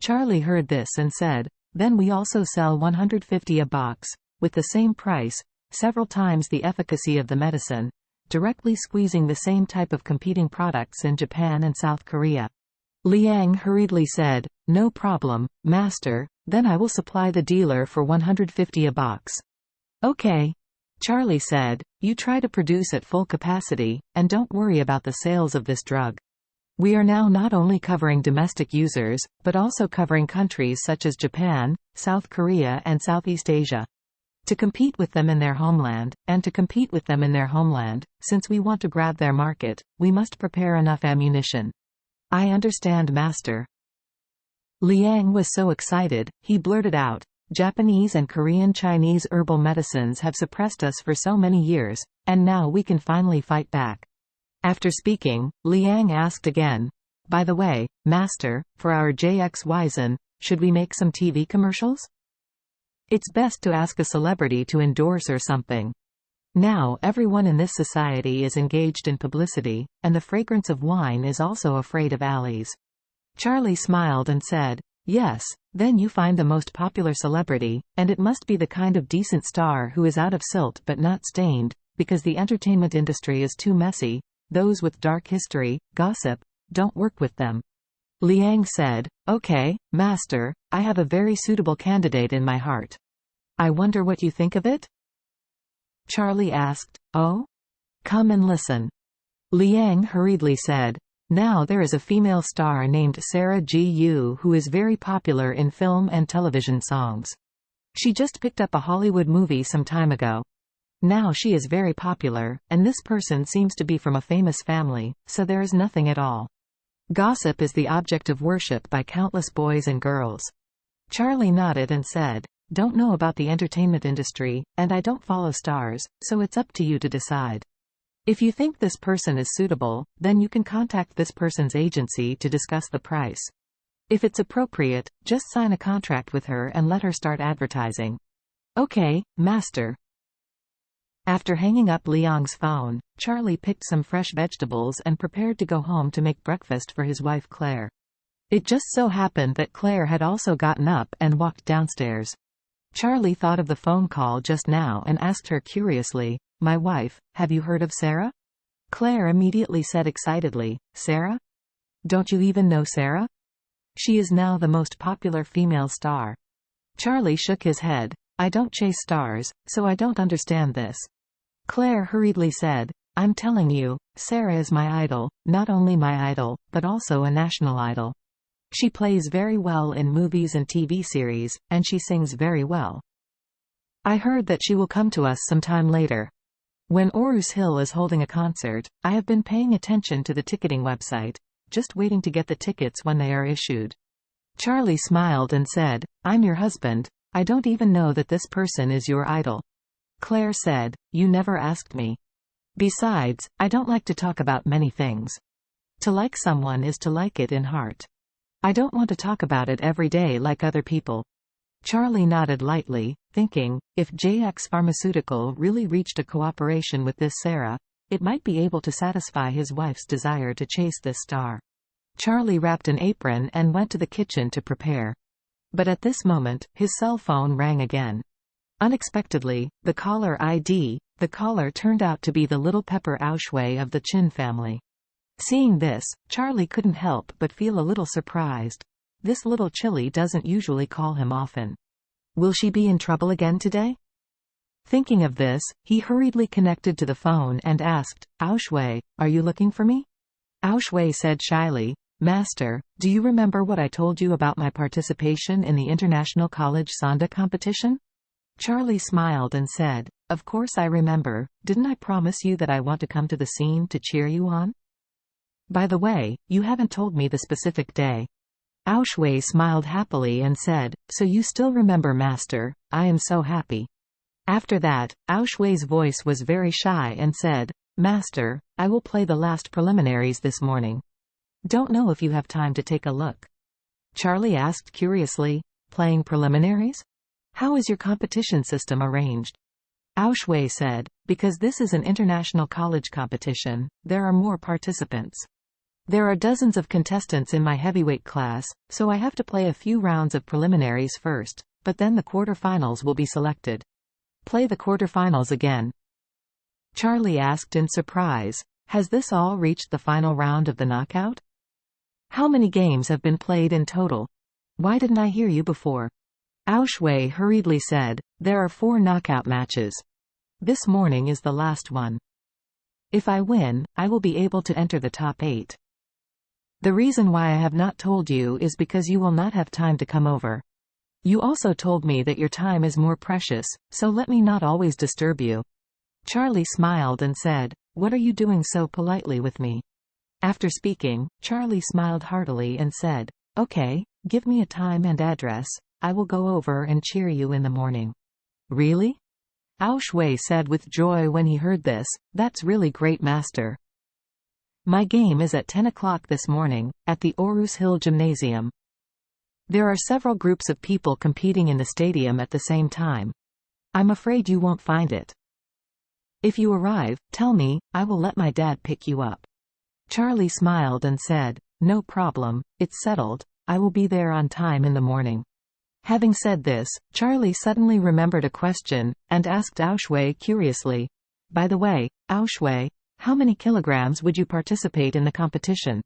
Charlie heard this and said, "Then we also sell 150 a box, with the same price, several times the efficacy of the medicine, directly squeezing the same type of competing products in Japan and South Korea." Liang hurriedly said, "No problem, master, then I will supply the dealer for 150 a box." "Okay." Charlie said, "You try to produce at full capacity, and don't worry about the sales of this drug. We are now not only covering domestic users, but also covering countries such as Japan, South Korea and Southeast Asia. To compete with them in their homeland, since we want to grab their market, we must prepare enough ammunition." "I understand, master." Liang was so excited, he blurted out, "Japanese and Korean Chinese herbal medicines have suppressed us for so many years, and now we can finally fight back." After speaking, Liang asked again, "By the way, master, for our JX should we make some TV commercials? It's best to ask a celebrity to endorse or something. Now everyone in this society is engaged in publicity, and the fragrance of wine is also afraid of alleys." Charlie smiled and said, "Yes, then you find the most popular celebrity, and it must be the kind of decent star who is out of silt but not stained, because the entertainment industry is too messy. Those with dark history, gossip, don't work with them." Liang said, "Okay, master, I have a very suitable candidate in my heart. I wonder what you think of it?" Charlie asked, "Oh? Come and listen." Liang hurriedly said, "Now there is a female star named Sarah Gu who is very popular in film and television songs. She just picked up a Hollywood movie some time ago. Now she is very popular, and this person seems to be from a famous family, so there is nothing at all. Gossip is the object of worship by countless boys and girls." Charlie nodded and said, "Don't know about the entertainment industry, and I don't follow stars, so it's up to you to decide. If you think this person is suitable, then you can contact this person's agency to discuss the price. If it's appropriate, just sign a contract with her and let her start advertising." "Okay, master." After hanging up Liang's phone, Charlie picked some fresh vegetables and prepared to go home to make breakfast for his wife Claire. It just so happened that Claire had also gotten up and walked downstairs. Charlie thought of the phone call just now and asked her curiously, "My wife, have you heard of Sarah?" Claire immediately said excitedly, "Sarah? Don't you even know Sarah? She is now the most popular female star." Charlie shook his head. "I don't chase stars, so I don't understand this." Claire hurriedly said, "I'm telling you, Sarah is my idol, not only my idol, but also a national idol. She plays very well in movies and TV series, and she sings very well. I heard that she will come to us sometime later. When Orus Hill is holding a concert, I have been paying attention to the ticketing website, just waiting to get the tickets when they are issued." Charlie smiled and said, "I'm your husband. I don't even know that this person is your idol." Claire said, "You never asked me. Besides, I don't like to talk about many things. To like someone is to like it in heart. I don't want to talk about it every day like other people." Charlie nodded lightly, thinking, if JX Pharmaceutical really reached a cooperation with this Sarah, it might be able to satisfy his wife's desire to chase this star. Charlie wrapped an apron and went to the kitchen to prepare. But at this moment, his cell phone rang again. Unexpectedly, the caller turned out to be the little Pepper Aushway of the Chin family. Seeing this, Charlie couldn't help but feel a little surprised. This little chili doesn't usually call him often. Will she be in trouble again today? Thinking of this, he hurriedly connected to the phone and asked, "Aushway, are you looking for me?" Aushway said shyly, "Master, do you remember what I told you about my participation in the International College Sonda competition?" Charlie smiled and said, "Of course I remember. Didn't I promise you that I want to come to the scene to cheer you on? By the way, you haven't told me the specific day." Aushway smiled happily and said, "So you still remember, master, I am so happy." After that, Aushway's voice was very shy and said, "Master, I will play the last preliminaries this morning. Don't know if you have time to take a look." Charlie asked curiously, "Playing preliminaries? How is your competition system arranged?" Aushway said, "Because this is an international college competition, there are more participants. There are dozens of contestants in my heavyweight class, so I have to play a few rounds of preliminaries first, but then the quarterfinals will be selected. Play the quarterfinals again. Charlie asked in surprise. Has this all reached the final round of the knockout? How many games have been played in total? Why didn't I hear you before? Ao Shui hurriedly said, there are 4 knockout matches. This morning is the last one. If I win, I will be able to enter the top 8. The reason why I have not told you is because you will not have time to come over. You also told me that your time is more precious, so let me not always disturb you. Charlie smiled and said, what are you doing so politely with me? After speaking, Charlie smiled heartily and said, okay, give me a time and address, I will go over and cheer you in the morning. Really? Ao Shui said with joy when he heard this, that's really great, master. My game is at 10 o'clock this morning, at the Orus Hill Gymnasium. There are several groups of people competing in the stadium at the same time. I'm afraid you won't find it. If you arrive, tell me, I will let my dad pick you up. Charlie smiled and said, no problem, it's settled, I will be there on time in the morning. Having said this, Charlie suddenly remembered a question, and asked Ao Shui curiously, by the way, Ao Shui, how many kilograms would you participate in the competition?